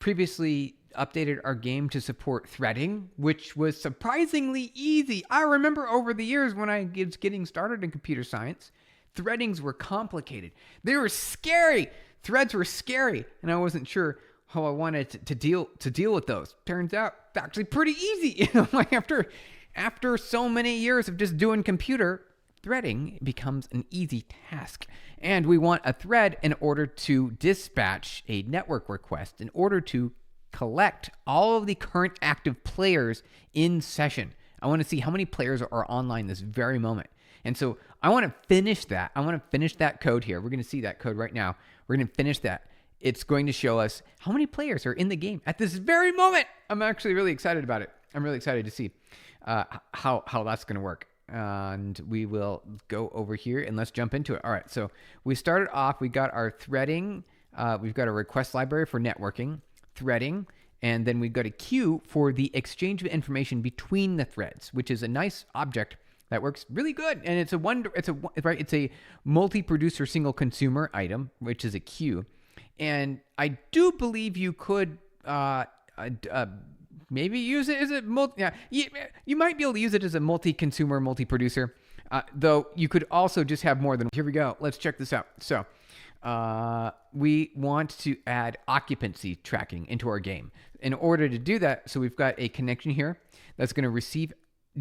previously updated our game to support threading, which was surprisingly easy. I remember over the years when I was getting started in computer science, threadings were complicated. They were scary. Threads were scary, and I wasn't sure how I wanted to deal with those. Turns out it's actually pretty easy. Like after so many years of just doing computer, threading becomes an easy task. And we want a thread in order to dispatch a network request, in order to collect all of the current active players in session. I want to see how many players are online this very moment. And so I want to finish that. I want to finish that code here. We're going to see that code right now. We're going to finish that. It's going to show us how many players are in the game at this very moment. I'm actually really excited about it. I'm really excited to see how that's going to work. And we will go over here and let's jump into it. All right, so we started off, we got our threading, we've got a request library for networking, threading, and then we've got a queue for the exchange of information between the threads, which is a nice object that works really good. And it's a multi-producer single consumer item, which is a queue. And I do believe you could maybe use it as a you might be able to use it as a multi-consumer, multi-producer, though you could also just have more than. Here we go. Let's check this out. So we want to add occupancy tracking into our game. In order to do that, so we've got a connection here that's going to receive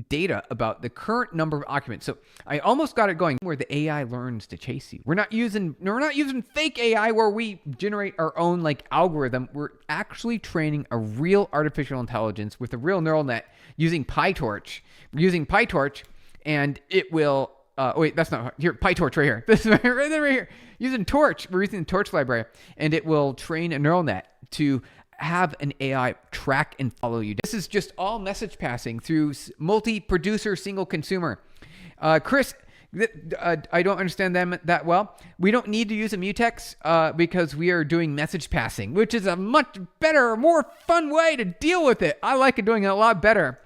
data about the current number of occupants. So I almost got it going where the AI learns to chase you. We're not using fake AI where we generate our own like algorithm. We're actually training a real artificial intelligence with a real neural net using Pytorch. We're using Pytorch, and it will wait, that's not here. Pytorch right here. This is right here. Using Torch. We're using the Torch library, and it will train a neural net to have an AI track and follow you. This is just all message passing through multi-producer, single consumer. Chris, I don't understand them that well. We don't need to use a mutex because we are doing message passing, which is a much better, more fun way to deal with it. I like it doing it a lot better.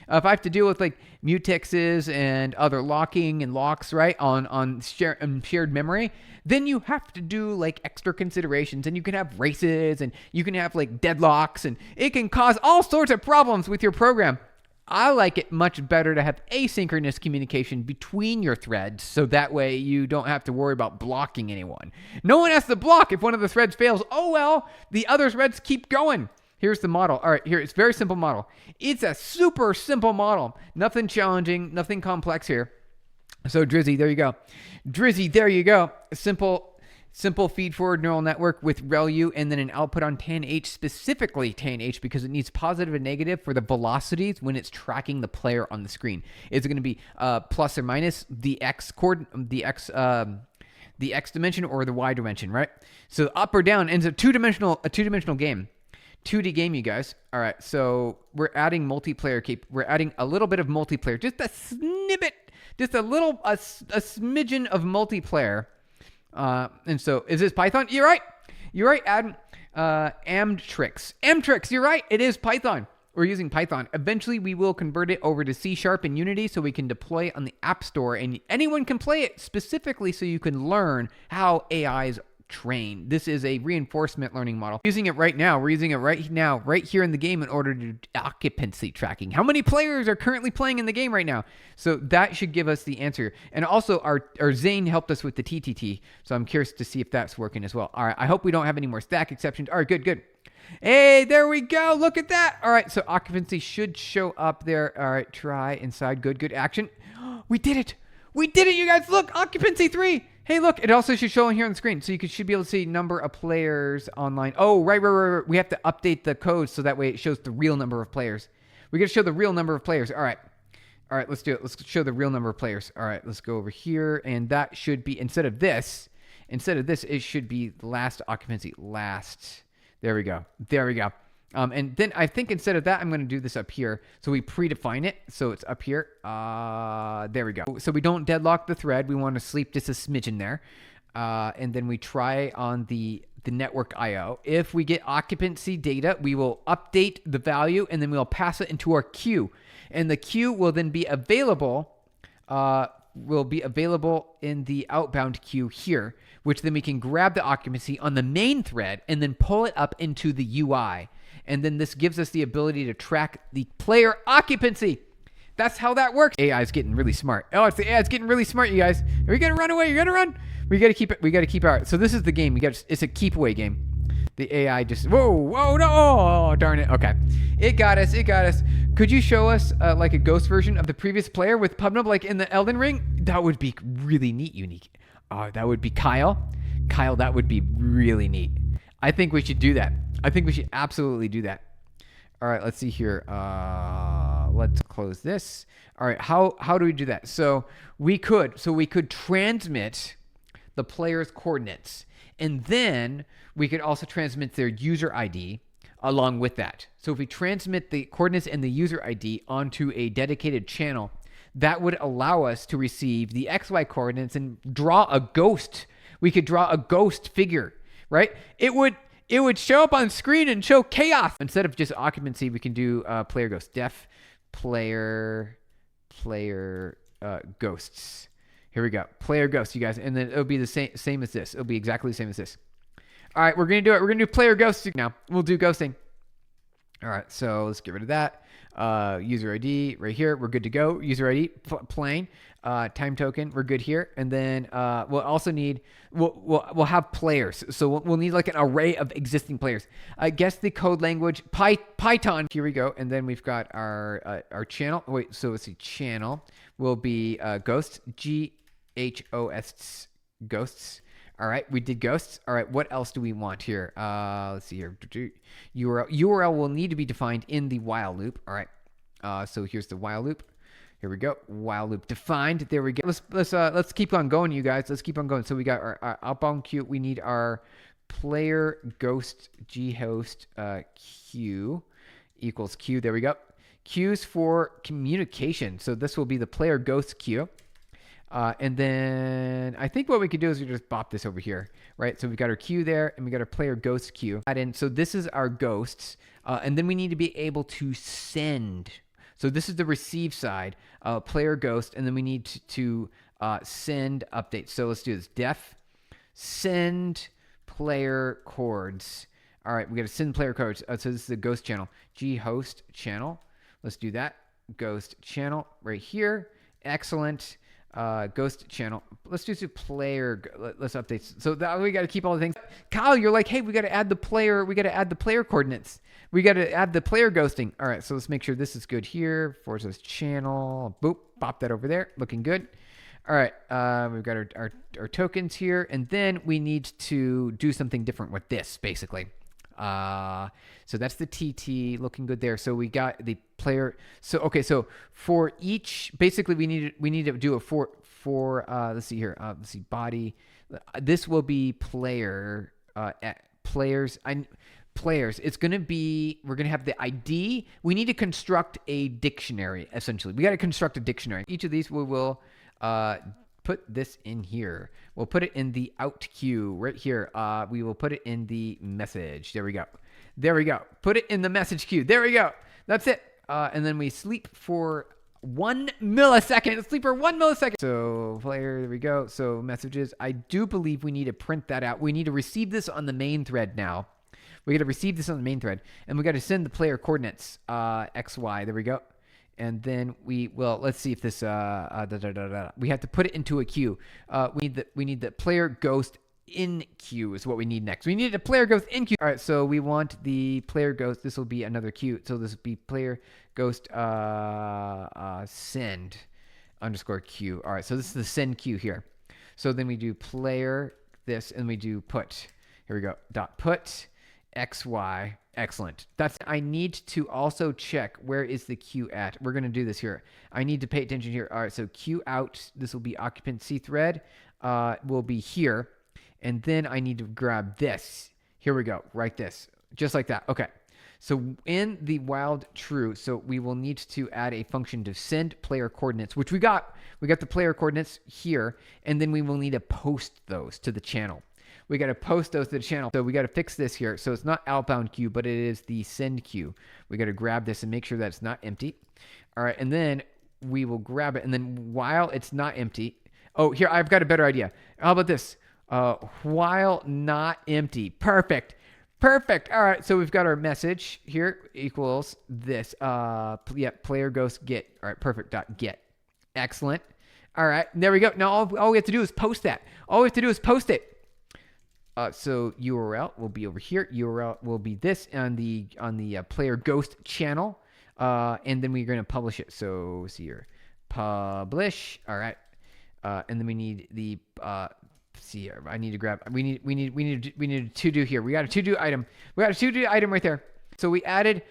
If I have to deal with like mutexes and other locking and locks, right, on shared memory, then you have to do like extra considerations, and you can have races, and you can have like deadlocks, and it can cause all sorts of problems with your program. I like it much better to have asynchronous communication between your threads, so that way you don't have to worry about blocking anyone. No one has to block if one of the threads fails. Oh well, the other threads keep going. Here's the model. All right, here, it's a very simple model. It's a super simple model. Nothing challenging, nothing complex here. So Drizzy, there you go. Drizzy, there you go. A simple feed-forward neural network with ReLU, and then an output on tanh, specifically tanh, because it needs positive and negative for the velocities when it's tracking the player on the screen. Is it going to be plus or minus the x dimension or the y dimension, right? So up or down, and it's a two-dimensional game. 2D game, you guys. All right, so we're adding multiplayer. We're adding a little bit of multiplayer, just a snippet, just a smidgen of multiplayer. And so, is this Python? You're right. Add Amtrix. You're right. It is Python. We're using Python. Eventually, we will convert it over to C# and Unity so we can deploy it on the App Store, and anyone can play it specifically so you can learn how AIs train. This is a reinforcement learning model. We're using it right now. We're using it right now, right here in the game in order to do occupancy tracking. How many players are currently playing in the game right now? So that should give us the answer. And also our Zane helped us with the TTT. So I'm curious to see if that's working as well. All right. I hope we don't have any more stack exceptions. All right, good. Hey, there we go. Look at that. All right. So occupancy should show up there. All right. Try inside. Good action. We did it. You guys. Look, occupancy 3. Hey, look, it also should show on here on the screen. So you should be able to see number of players online. Oh, right. We have to update the code so that way it shows the real number of players. We got to show the real number of players. All right, let's do it. Let's show the real number of players. All right, let's go over here. And that should be, instead of this, it should be last occupancy. Last. There we go. And then I think instead of that, I'm going to do this up here. So we predefine it. So it's up here. There we go. So we don't deadlock the thread. We want to sleep just a smidgen there. And then we try on the network IO. If we get occupancy data, we will update the value, and then we'll pass it into our queue. And the queue will then be available will be available in the outbound queue here, which then we can grab the occupancy on the main thread and then pull it up into the UI. And then this gives us the ability to track the player occupancy. That's how that works. AI is getting really smart. Oh, it's the AI is getting really smart, you guys. Are you gonna run away? You're gonna run. We gotta keep it. We gotta keep our. So this is the game. It's a keep away game. The AI just whoa no, oh, darn it. Okay, it got us. Could you show us like a ghost version of the previous player with PubNub like in the Elden Ring? That would be really neat, unique. That would be Kyle. That would be really neat. I think we should do that. I think we should absolutely do that. All right, let's see here. Let's close this. All right, how do we do that? So we could transmit the player's coordinates, and then we could also transmit their user ID along with that. So if we transmit the coordinates and the user ID onto a dedicated channel, that would allow us to receive the XY coordinates and draw a ghost. We could draw a ghost figure, right? It would show up on screen and show chaos. Instead of just occupancy, we can do player ghost, def player ghosts. Here we go, player ghosts, you guys, and then it'll be the same as this. It'll be exactly the same as this. All right, we're gonna do it. We're gonna do player ghosts now. We'll do ghosting. All right, so let's get rid of that. User ID right here. We're good to go. User ID plain. Time token. We're good here. And then we'll also need we'll have players. So we'll need like an array of existing players. Guess the code language Python. Here we go. And then we've got our channel. Wait, so let's see. Channel will be ghosts. GHOS ghosts. All right, we did ghosts. All right, what else do we want here? Let's see here. URL will need to be defined in the while loop. All right, so here's the while loop. Here we go. While loop defined. There we go. Let's keep on going, you guys. Let's keep on going. So we got our outbound queue. We need our player ghost ghost queue equals queue. There we go. Queues for communication. So this will be the player ghost queue. And then I think what we could do is we just bop this over here, right? So we've got our queue there and we got our player ghost queue. And so this is our ghosts. And then we need to be able to send. So this is the receive side, player ghost. And then we need to send updates. So let's do this. Def send player chords. All right, we got to send player chords. So this is the ghost channel, ghost channel. Let's do that. Ghost channel right here. Excellent. Ghost channel. Let's do some player. Let's update. So that we got to keep all the things. Kyle, you're like, hey, we got to add the player. We got to add the player coordinates. We got to add the player ghosting. All right, so let's make sure this is good here. Forces channel. Boop. Pop that over there. Looking good. All right. We've got our tokens here, and then we need to do something different with this, basically. So that's the TT looking good there. So we got the player. So, okay. So for each, basically we need to do a for let's see here. Let's see body. This will be player, players. Players. It's going to be, we're going to have the ID. We need to construct a dictionary, essentially. We got to construct a dictionary. Each of these we will, put this in here. We'll put it in the out queue right here. We will put it in the message. There we go. There we go. Put it in the message queue. There we go. That's it. And then we sleep for 1 millisecond. Sleep for 1 millisecond. So player, there we go. So messages. I do believe we need to print that out. We need to receive this on the main thread now. We got to receive this on the main thread. And we got to send the player coordinates, XY. There we go. And then let's see if this, we have to put it into a queue. We need the player ghost in queue is what we need next. We need a player ghost in queue. All right, so we want the player ghost. This will be another queue. So this will be player ghost send underscore queue. All right, so this is the send queue here. So then we do player this and we do put. Here we go. Dot put XY. Excellent. I need to also check where is the queue at. We're going to do this here. I need to pay attention here. All right, so queue out. This will be occupancy thread. Will be here. And then I need to grab this. Here we go. Write this. Just like that. Okay. So in the wild true, so we will need to add a function to send player coordinates, which we got. We got the player coordinates here. And then we will need to post those to the channel. We got to post those to the channel. So we got to fix this here. So it's not outbound queue, but it is the send queue. We got to grab this and make sure that it's not empty. All right. And then we will grab it. And then while it's not empty, oh, here, I've got a better idea. How about this? While not empty. Perfect. Perfect. All right. So we've got our message here equals this. Yeah, player ghost get. All right. Perfect. Dot get. Excellent. All right. There we go. Now all we have to do is post that. All we have to do is post it. So URL will be over here. URL will be this on the player ghost channel. And then we're going to publish it. So see here, publish. All right. And then we need the, see here, I need to grab, we need a to do here. We got a to do item. We got a to do item right there. So we added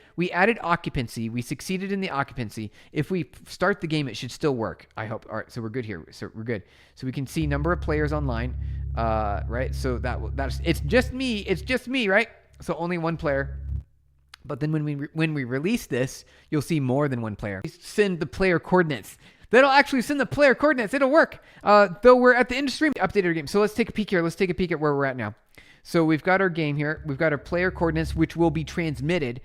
occupancy. We succeeded in the occupancy. If we start the game, it should still work. I hope. All right. So we're good here. So we're good. So we can see number of players online. Right. So that's, it's just me. It's just me. Right. So only one player. But then when we release this, you'll see more than one player. Send the player coordinates. That'll actually send the player coordinates. It'll work. Though we're at the end of stream, we updated our game. So let's take a peek here. Let's take a peek at where we're at now. So we've got our game here. We've got our player coordinates, which will be transmitted.